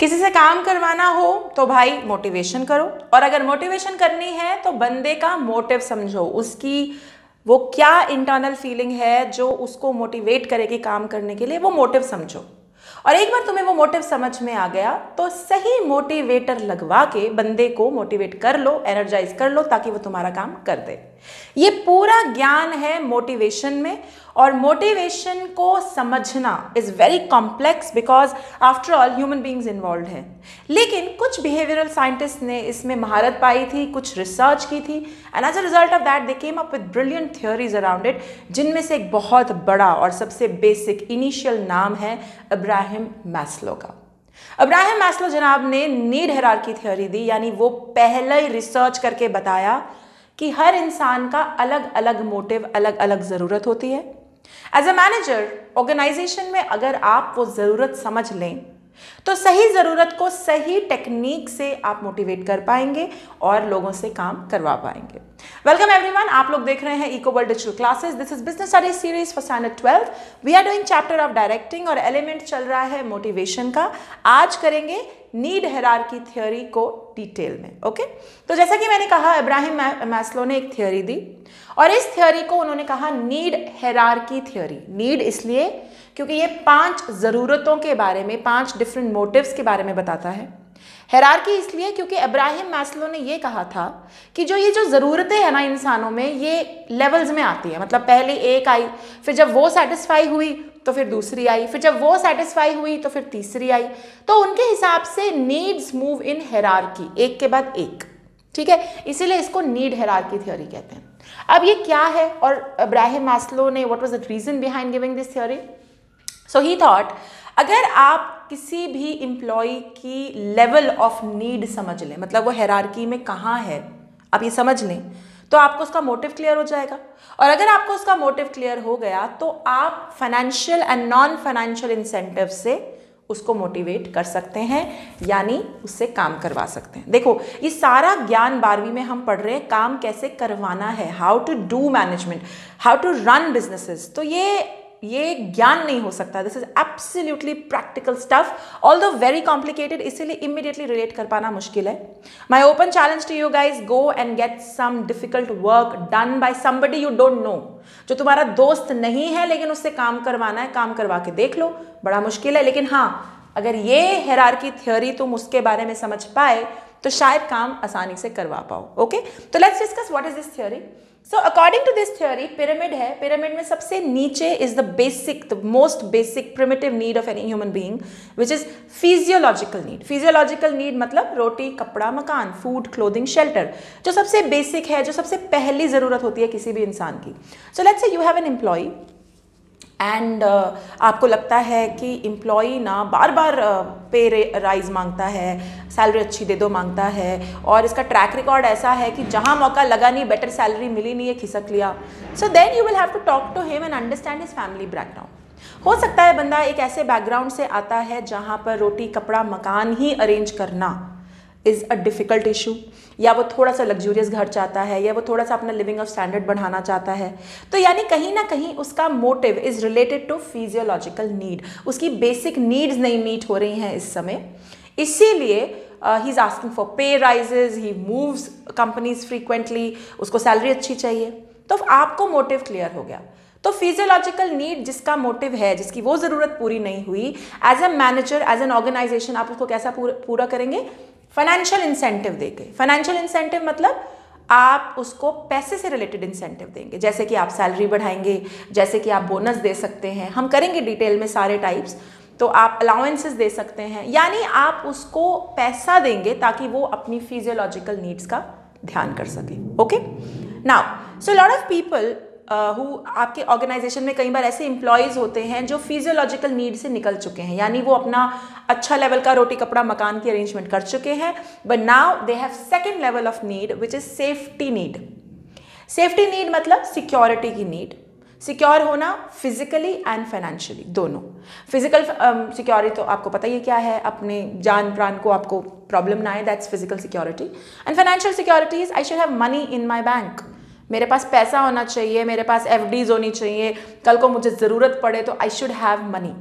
किसी से काम करवाना हो तो भाई मोटिवेशन करो, और अगर मोटिवेशन करनी है तो बंदे का मोटिव समझो, उसकी वो क्या इंटरनल फीलिंग है जो उसको मोटिवेट करेगी काम करने के लिए, वो मोटिव समझो। और एक बार तुम्हें वो मोटिव समझ में आ गया तो सही मोटिवेटर लगवा के बंदे को मोटिवेट कर लो, एनर्जाइज कर लो, ताकि वो तुम्हारा काम कर दे। ये पूरा ज्ञान है मोटिवेशन में, और मोटिवेशन को समझना is very complex because after all human beings involve हैं। लेकिन कुछ बिहेवियरल साइंटिस्ट ने इसमें महारत पाई थी, कुछ रिसर्च की थी, and as a result of that they came up with brilliant theories around it, जिनमें से एक बहुत बड़ा और सबसे बेसिक इनिशियल नाम है अब्राहम मैस्लो का। अब्राहम मैस्लो जनाब ने नीड हायरार्की थ्योरी दी, यानी वो पहले ही रिसर्च करके बताया कि हर इंसान का अलग अलग मोटिव, अलग अलग ज़रूरत होती है। एज अ मैनेजर ऑर्गेनाइजेशन में अगर आप वो ज़रूरत समझ लें तो सही ज़रूरत को सही टेक्निक से आप मोटिवेट कर पाएंगे और लोगों से काम करवा पाएंगे। वेलकम एवरीवन, आप लोग देख रहे हैं eco world digital classes. This is business studies series for standard 12। We are doing chapter of directing और एलिमेंट चल रहा है मोटिवेशन का। आज करेंगे नीड हायरार्की थ्योरी को डिटेल में। ओके, तो जैसा कि मैंने कहा, इब्राहिम मैस्लो ने एक थ्योरी दी और इस थ्योरी को उन्होंने कहा नीड हायरार्की थ्योरी। नीड इसलिए क्योंकि ये 5 ज़रूरतों के बारे में, 5 डिफरेंट मोटिव्स के बारे में बताता है। हायरार्की इसलिए क्योंकि इब्राहिम मैस्लो ने ये कहा था कि ये जो ज़रूरतें हैं ना इंसानों में, ये लेवल्स में आती है। मतलब पहले एक आई, फिर जब वो सेटिस्फाई हुई तो फिर दूसरी आई, फिर जब वो सेटिस्फाई हुई तो फिर तीसरी आई। तो उनके हिसाब से नीड्स मूव इन हायरार्की, एक के बाद एक। ठीक है, इसीलिए इसको नीड हायरार्की थ्योरी कहते हैं। अब ये क्या है और इब्राहिम मैस्लो ने what was the reason behind giving this theory? So he thought, अगर आप किसी भी एम्प्लॉय की लेवल ऑफ नीड समझ लें, मतलब वो हायरार्की में कहाँ है, आप ये समझ लें, तो आपको उसका मोटिव क्लियर हो जाएगा। और अगर आपको उसका मोटिव क्लियर हो गया तो आप financial and non financial incentive से उसको मोटिवेट कर सकते हैं, यानी उससे काम करवा सकते हैं। देखो, ये सारा ज्ञान 12वीं में हम पढ़ रहे हैं, काम कैसे करवाना है, how to do management, how to run businesses. तो ये ज्ञान नहीं हो सकता। This is absolutely practical stuff, although very complicated, इसीलिए इमीडिएटली रिलेट कर पाना मुश्किल है। My open challenge to you guys, go and get some difficult work done by somebody you don't know, जो तुम्हारा दोस्त नहीं है लेकिन उससे काम करवाना है, काम करवा के देख लो। बड़ा मुश्किल है, लेकिन हाँ, अगर ये हायरार्की थ्योरी तुम उसके बारे में समझ पाए तो शायद काम आसानी से करवा पाओ। ओके, तो let's discuss what is this theory. So according to this theory, pyramid है, पिरामिड में सबसे नीचे is the basic, the most basic primitive need of any human being, which is physiological need. Physiological need मतलब रोटी, कपड़ा, मकान, food, clothing, shelter, जो सबसे basic है, जो सबसे पहली जरूरत होती है किसी भी इंसान की। So let's say you have an employee एंड आपको लगता है कि एम्प्लॉई ना बार बार पे राइज मांगता है, सैलरी अच्छी दे दो मांगता है, और इसका ट्रैक रिकॉर्ड ऐसा है कि जहाँ मौका लगा नहीं, बेटर सैलरी मिली नहीं है, खिसक लिया। So then you will have to talk to him and understand his family background. हो सकता है बंदा एक ऐसे बैकग्राउंड से आता है जहाँ पर रोटी, कपड़ा, मकान ही अरेंज करना इज़ अ डिफ़िकल्ट इशू, या वो थोड़ा सा लग्जूरियस घर चाहता है, या वो थोड़ा सा अपना लिविंग ऑफ स्टैंडर्ड बढ़ाना चाहता है। तो यानी कहीं ना कहीं उसका motive is related to physiological need, उसकी बेसिक नीड्स नहीं मीट हो रही हैं इस समय, इसीलिए he is asking for pay rises, he moves companies frequently, उसको सैलरी अच्छी चाहिए। तो आपको मोटिव क्लियर हो गया। तो फिजियोलॉजिकल नीड जिसका मोटिव है, जिसकी वो ज़रूरत पूरी नहीं हुई, as a manager, as an organisation आप उसको कैसा पूरा करेंगे? फाइनेंशियल इंसेंटिव देके। फाइनेंशियल इंसेंटिव मतलब आप उसको पैसे से रिलेटेड इंसेंटिव देंगे, जैसे कि आप सैलरी बढ़ाएंगे, जैसे कि आप बोनस दे सकते हैं, हम करेंगे डिटेल में सारे टाइप्स। तो आप अलाउंसेस दे सकते हैं, यानी आप उसको पैसा देंगे ताकि वो अपनी फिजियोलॉजिकल नीड्स का ध्यान कर सके। Okay, now so lot of people आपके ऑर्गेनाइजेशन में कई बार ऐसे एम्प्लॉयज़ होते हैं जो फिजियोलॉजिकल नीड से निकल चुके हैं, यानी वो अपना अच्छा लेवल का रोटी, कपड़ा, मकान की अरेंजमेंट कर चुके हैं, but now they have second level of need which is safety need. Safety need मतलब सिक्योरिटी की नीड, सिक्योर होना फिजिकली एंड फाइनेंशियली दोनों। फिजिकल सिक्योरिटी तो आपको पता ही क्या है, अपने जान प्राण को आपको प्रॉब्लम ना आए, that's physical security. And financial security is I should have money in my bank, मेरे पास पैसा होना चाहिए, मेरे पास एफडीज होनी चाहिए, कल को मुझे ज़रूरत पड़े तो I should have money.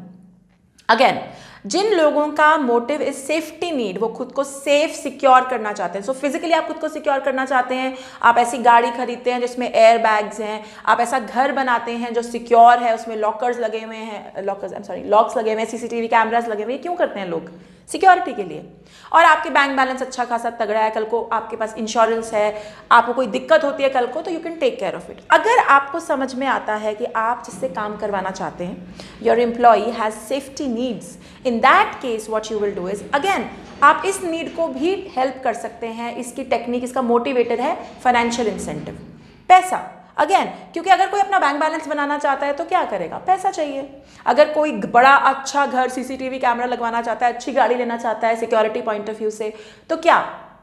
Again जिन लोगों का मोटिव इज सेफ्टी नीड, वो खुद को सेफ सिक्योर करना चाहते हैं। सो फिजिकली आप खुद को सिक्योर करना चाहते हैं, आप ऐसी गाड़ी खरीदते हैं जिसमें एयर बैग्स हैं, आप ऐसा घर बनाते हैं जो सिक्योर है, उसमें लॉकर्स लगे हुए हैं, लॉक्स लगे हुए हैं, सीसीटीवी कैमरास लगे हुए हैं। क्यों करते हैं लोग? सिक्योरिटी के लिए। और आपके बैंक बैलेंस अच्छा खासा तगड़ा है, कल को आपके पास इंश्योरेंस है, आपको कोई दिक्कत होती है कल को, तो you can take care of it. अगर आपको समझ में आता है कि आप जिससे काम करवाना चाहते हैं, your employee has safety needs, in that case what you will do is, again आप इस नीड को भी हेल्प कर सकते हैं। इसकी टेक्निक, इसका मोटिवेटर है फाइनेंशियल इंसेंटिव, पैसा। अगेन, क्योंकि अगर कोई अपना बैंक बैलेंस बनाना चाहता है तो क्या करेगा? पैसा चाहिए। अगर कोई बड़ा अच्छा घर, सीसीटीवी कैमरा लगवाना चाहता है, अच्छी गाड़ी लेना चाहता है सिक्योरिटी पॉइंट ऑफ व्यू से, तो क्या?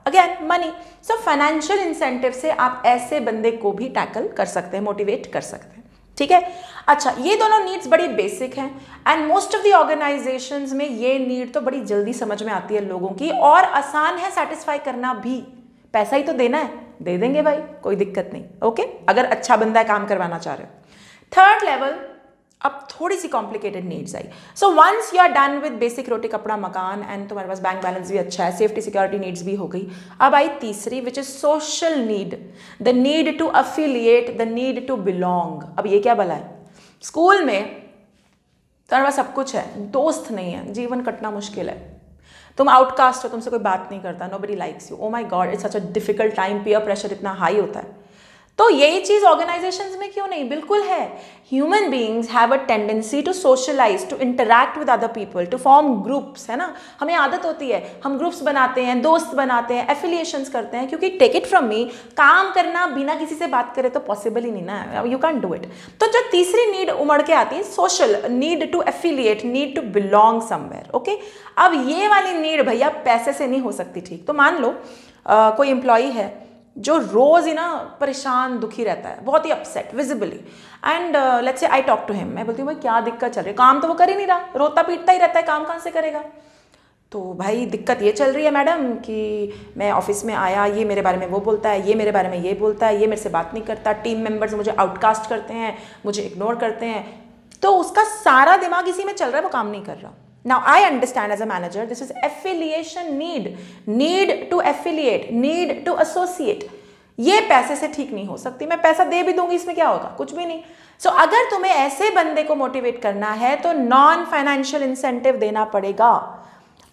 Again money. So financial incentive से आप ऐसे बंदे को भी टैकल कर सकते हैं, मोटिवेट कर सकते हैं। ठीक है। अच्छा, ये दोनों नीड्स बड़ी बेसिक हैं and most of the organisations में ये नीड तो बड़ी जल्दी समझ में आती है लोगों की, और आसान है सेटिस्फाई करना भी। पैसा ही तो देना है, दे देंगे भाई, कोई दिक्कत नहीं। ओके, अगर अच्छा बंदा है, काम करवाना चाह रहे हो। थर्ड लेवल, अब थोड़ी सी कॉम्प्लिकेटेड नीड्स आई। So once you are done with basic roti kapda makaan and तुम्हारे पास बैंक बैलेंस भी अच्छा है, सेफ्टी सिक्योरिटी नीड्स भी हो गई, अब आई तीसरी, which is social need, the need to affiliate, the need to belong. अब ये क्या भला है? स्कूल में तुम्हारे पास सब कुछ है, दोस्त नहीं है, जीवन कटना मुश्किल है, तुम आउटकास्ट हो, तुमसे कोई बात नहीं करता, nobody likes you, O my God, it's such a difficult time, peer pressure इतना हाई होता है। तो यही चीज ऑर्गेनाइजेशंस में क्यों नहीं? बिल्कुल है। Human beings have a tendency to socialise, to interact with other people, to form groups, है ना। हमें आदत होती है, हम ग्रुप्स बनाते हैं, दोस्त बनाते हैं, एफिलिएशंस करते हैं, क्योंकि टेक इट फ्रॉम मी, काम करना बिना किसी से बात करे तो पॉसिबल ही नहीं ना, यू कैन डू इट। तो जो तीसरी नीड उमड़ के आती है, social need to affiliate, need to belong somewhere. Okay, अब ये वाली नीड भैया पैसे से नहीं हो सकती। ठीक, तो मान लो कोई एम्प्लॉई है जो रोज ही ना परेशान दुखी रहता है, बहुत ही upset visibly, and let's say I talk to him, मैं बोलती हूँ भाई क्या दिक्कत चल रही है? काम तो वो कर ही नहीं रहा, रोता पीटता ही रहता है, काम कहाँ से करेगा? तो भाई दिक्कत ये चल रही है मैडम कि मैं ऑफिस में आया, ये मेरे बारे में वो बोलता है, ये मेरे बारे में ये बोलता है, ये मेरे से बात नहीं करता, टीम मेंबर्स मुझे आउटकास्ट करते हैं, मुझे इग्नोर करते हैं। तो उसका सारा दिमाग इसी में चल रहा है, वो काम नहीं कर रहा। Now I understand as a manager, this is affiliation need to affiliate, need to associate. ये पैसे से ठीक नहीं हो सकती। मैं पैसा दे भी दूंगी, इसमें क्या होगा? कुछ भी नहीं। सो अगर तुम्हें ऐसे बंदे को मोटिवेट करना है तो नॉन फाइनेंशियल इंसेंटिव देना पड़ेगा,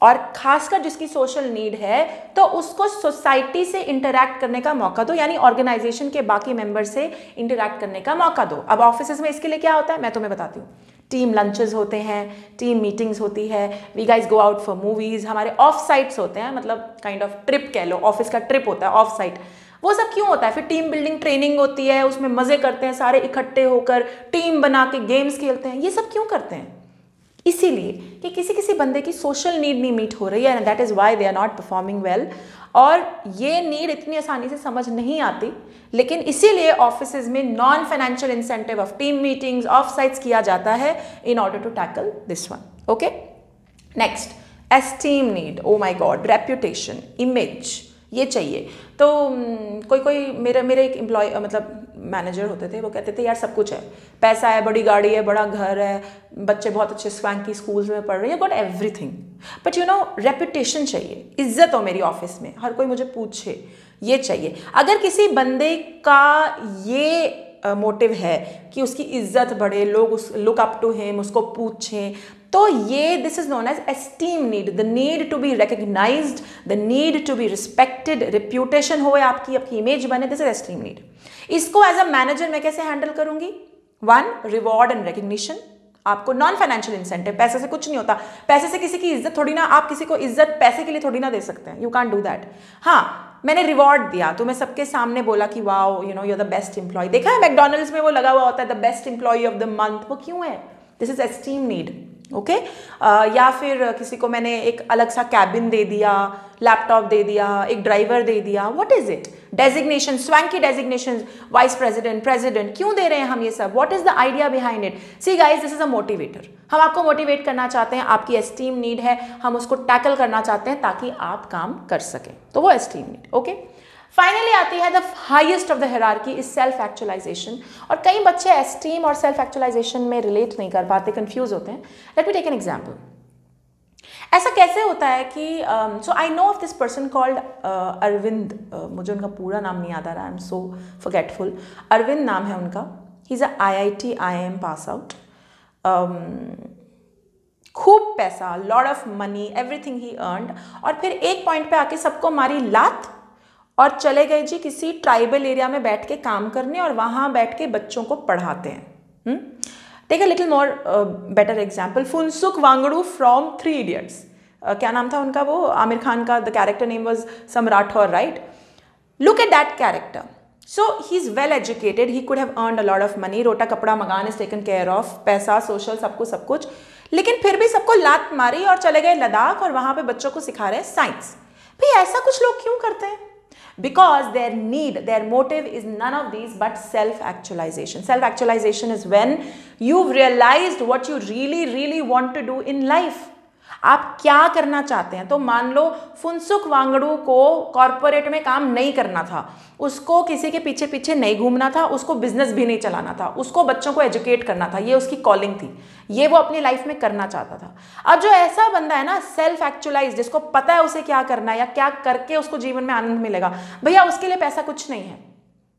और खासकर जिसकी सोशल नीड है तो उसको सोसाइटी से इंटरैक्ट करने का मौका दो, यानी ऑर्गेनाइजेशन के बाकी मेंबर से इंटरैक्ट करने का मौका दो। अब ऑफिस में इसके लिए क्या होता है मैं तुम्हें बताती हूँ। टीम लंचेस होते हैं, टीम मीटिंग्स होती है, we guys go out for movies, हमारे ऑफ साइट्स होते हैं, मतलब काइंड ऑफ ट्रिप कह लो, ऑफिस का ट्रिप होता है ऑफ साइट। वो सब क्यों होता है? फिर टीम बिल्डिंग ट्रेनिंग होती है, उसमें मजे करते हैं सारे इकट्ठे होकर, टीम बना के गेम्स खेलते हैं। ये सब क्यों करते हैं? इसीलिए कि किसी किसी बंदे की सोशल नीड नहीं मीट हो रही है, and that is why they are not performing well. और ये नीड इतनी आसानी से समझ नहीं आती, लेकिन इसीलिए ऑफिसेज में non financial incentive of team meetings, of sites किया जाता है in order to tackle this one. Okay, next, esteem need. Oh my god, reputation, image, ये चाहिए। तो कोई मेरे एक एम्प्लॉय मतलब मैनेजर होते थे, वो कहते थे यार सब कुछ है, पैसा है, बड़ी गाड़ी है, बड़ा घर है, बच्चे बहुत अच्छे स्वैंकी स्कूल्स में पढ़ रहे हैं, got everything, but you know reputation चाहिए, इज्जत हो मेरी ऑफिस में, हर कोई मुझे पूछे, ये चाहिए। अगर किसी बंदे का ये मोटिव है कि उसकी इज्जत बढ़े, लोग उस लुक अप टू हिम, उसको पूछें, तो ये this is known as esteem need, the need to be recognised, the need to be respected, reputation हो आपकी इमेज बने, दिस इज एस्टीम नीड। इसको एज अ मैनेजर मैं कैसे हैंडल करूंगी? One, reward and recognition. आपको नॉन फाइनेंशियल इंसेंटिव, पैसे से कुछ नहीं होता, पैसे से किसी की इज्जत थोड़ी ना, आप किसी को इज्जत पैसे के लिए थोड़ी ना दे सकते हैं, यू कांट डू दैट। हाँ, मैंने रिवॉर्ड दिया, तुम्हें सबके सामने बोला कि wow you know you are the best employee, देखा है मैकडोनल्ड्स में वो लगा हुआ होता है the best employee of the month, वो क्यों है? This is esteem need. Okay, या फिर किसी को मैंने एक अलग सा कैबिन दे दिया, लैपटॉप दे दिया, एक ड्राइवर दे दिया, what is it? Designation, swanky designation, vice president, president, क्यों दे रहे हैं हम ये सब? What is the idea behind it? See guys, this is a motivator. हम आपको मोटिवेट करना चाहते हैं, आपकी एस्टीम नीड है, हम उसको टैकल करना चाहते हैं ताकि आप काम कर सकें, तो वो एस्टीम नीड। ओके, फाइनली आती है the highest of the hierarchy is self actualisation. और कई बच्चे एस्टीम और सेल्फ एक्चुअलाइजेशन में रिलेट नहीं कर पाते, कंफ्यूज होते हैं। Let me take an example. ऐसा कैसे होता है कि so I know of this person called Arvind, मुझे उनका पूरा नाम नहीं याद आ रहा, I am so forgetful. Arvind नाम है उनका, he is a IIT IIM pass out, खूब पैसा, lot of money, everything he earned, और फिर एक पॉइंट पे आके सबको मारी लात और चले गए जी किसी ट्राइबल एरिया में बैठ के काम करने और वहाँ बैठ के बच्चों को पढ़ाते हैं। Take a little more better example, Phunsukh Wangdu from 3 Idiots, क्या नाम था उनका, वो आमिर खान का, the character name was Sam Rathore, right? Look at that character. So he's well educated, he could have earned a lot of money, रोटा कपड़ा मकान is taken care of, पैसा, सोशल, सब कुछ, लेकिन फिर भी सबको लात मारी और चले गए लद्दाख और वहाँ पे बच्चों को सिखा रहे हैं साइंस। भाई ऐसा कुछ लोग क्यों करते हैं? Because their need, their motive is none of these but self-actualization. Self-actualization is when you've realized what you really want to do in life. आप क्या करना चाहते हैं? तो मान लो फुनसुक वांगड़ू को कॉर्पोरेट में काम नहीं करना था, उसको किसी के पीछे पीछे नहीं घूमना था, उसको बिजनेस भी नहीं चलाना था, उसको बच्चों को एजुकेट करना था, ये उसकी कॉलिंग थी, ये वो अपनी लाइफ में करना चाहता था। अब जो ऐसा बंदा है ना सेल्फ एक्चुअलाइज, जिसको पता है उसे क्या करना है या क्या करके उसको जीवन में आनंद मिलेगा, भैया उसके लिए पैसा कुछ नहीं है।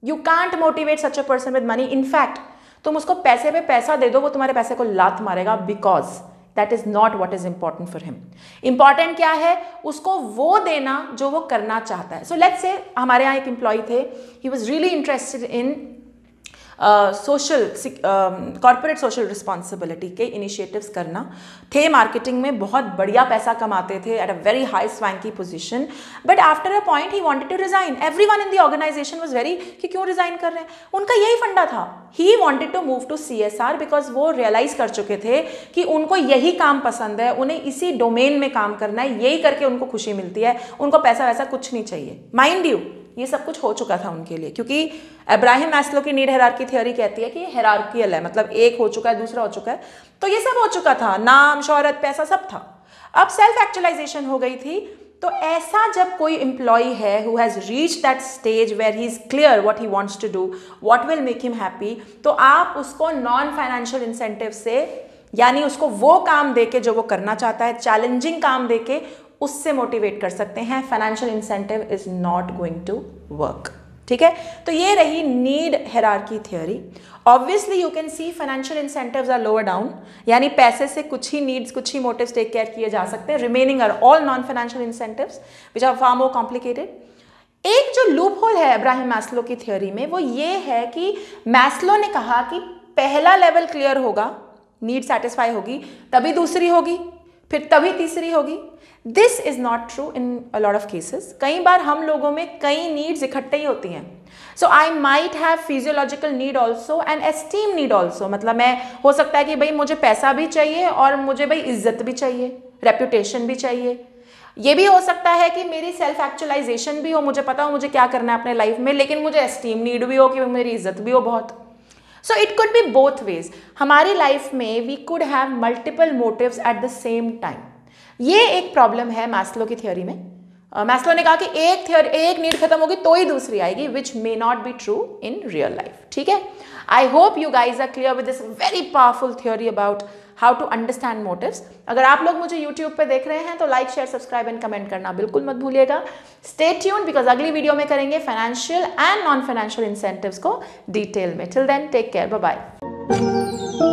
You can't motivate such a person with money. In fact तुम उसको पैसे पे पैसा दे दो, वो तुम्हारे पैसे को लात मारेगा, because that is not what is important for him. Important क्या है? उसको वो देना जो वो करना चाहता है। सो लेट्स से हमारे यहाँ एक एम्प्लॉय थे, he was really interested in social corporate social responsibility के इनिशिएटिव्स करना थे, मार्केटिंग में बहुत बढ़िया पैसा कमाते थे, at a very high swanky position, but after a point he wanted to resign. Everyone in the organisation was very कि क्यों रिजाइन कर रहे हैं, उनका यही फंडा था, he wanted to move to CSR, because वो रियलाइज कर चुके थे कि उनको यही काम पसंद है, उन्हें इसी डोमेन में काम करना है, यही करके उनको खुशी मिलती है, उनको पैसा वैसा कुछ नहीं चाहिए। माइंड यू ये सब कुछ हो चुका था उनके लिए, क्योंकि अब्राहम मैस्लो की नीड हायरार्की थ्योरी कहती है कि हायरार्कियल है, मतलब एक हो चुका है, दूसरा हो चुका है, तो ये सब हो चुका था, नाम, शोहरत, पैसा सब था। अब सेल्फ एक्चुअलाइजेशन हो गई थी। तो ऐसा जब कोई एम्प्लॉय है who has reached that stage where he is clear what he wants to do, what will make him happy, तो आप उसको नॉन फाइनेंशियल इंसेंटिव से, यानी उसको वो काम देके जो वो करना चाहता है, चैलेंजिंग काम देके उससे मोटिवेट कर सकते हैं। Financial incentive is not going to work. ठीक है, तो ये रही need hierarchy theory. Obviously you can see financial incentives are lower down, यानी पैसे से कुछ ही नीड्स, कुछ ही मोटिव्स टेक केयर किए जा सकते हैं, remaining are all non financial incentives which are far more complicated. एक जो लूप होल है अब्राहम मैस्लो की थ्योरी में, वो ये है कि मैस्लो ने कहा कि पहला लेवल क्लियर होगा, नीड सेटिस्फाई होगी, तभी दूसरी होगी, फिर तभी तीसरी होगी। This is not true in a lot of cases. कई बार हम लोगों में कई नीड्स इकट्ठे ही होती हैं। So I might have physiological need also and esteem need also, मतलब मैं हो सकता है कि भाई मुझे पैसा भी चाहिए और मुझे भाई इज्जत भी चाहिए, रेप्यूटेशन भी चाहिए। ये भी हो सकता है कि मेरी सेल्फ एक्चुअलाइजेशन भी हो, मुझे पता हो मुझे क्या करना है अपने लाइफ में, लेकिन मुझे एस्टीम नीड भी हो कि मेरी इज्जत भी हो बहुत। So it could be both ways. हमारी लाइफ में we could have multiple motives at the same time. ये एक प्रॉब्लम है मैस्लो की थ्योरी में। मैस्लो ने कहा कि एक नीड खत्म होगी तो ही दूसरी आएगी, which may not be true in real life. ठीक है, I hope you guys are clear with this very powerful theory about how to understand motives. अगर आप लोग मुझे यूट्यूब पे देख रहे हैं तो like, share, subscribe and comment करना बिल्कुल मत भूलिएगा। स्टे ट्यून्ड, बिकॉज अगली वीडियो में करेंगे financial and non financial incentives को डिटेल में। Till then take care, bye bye.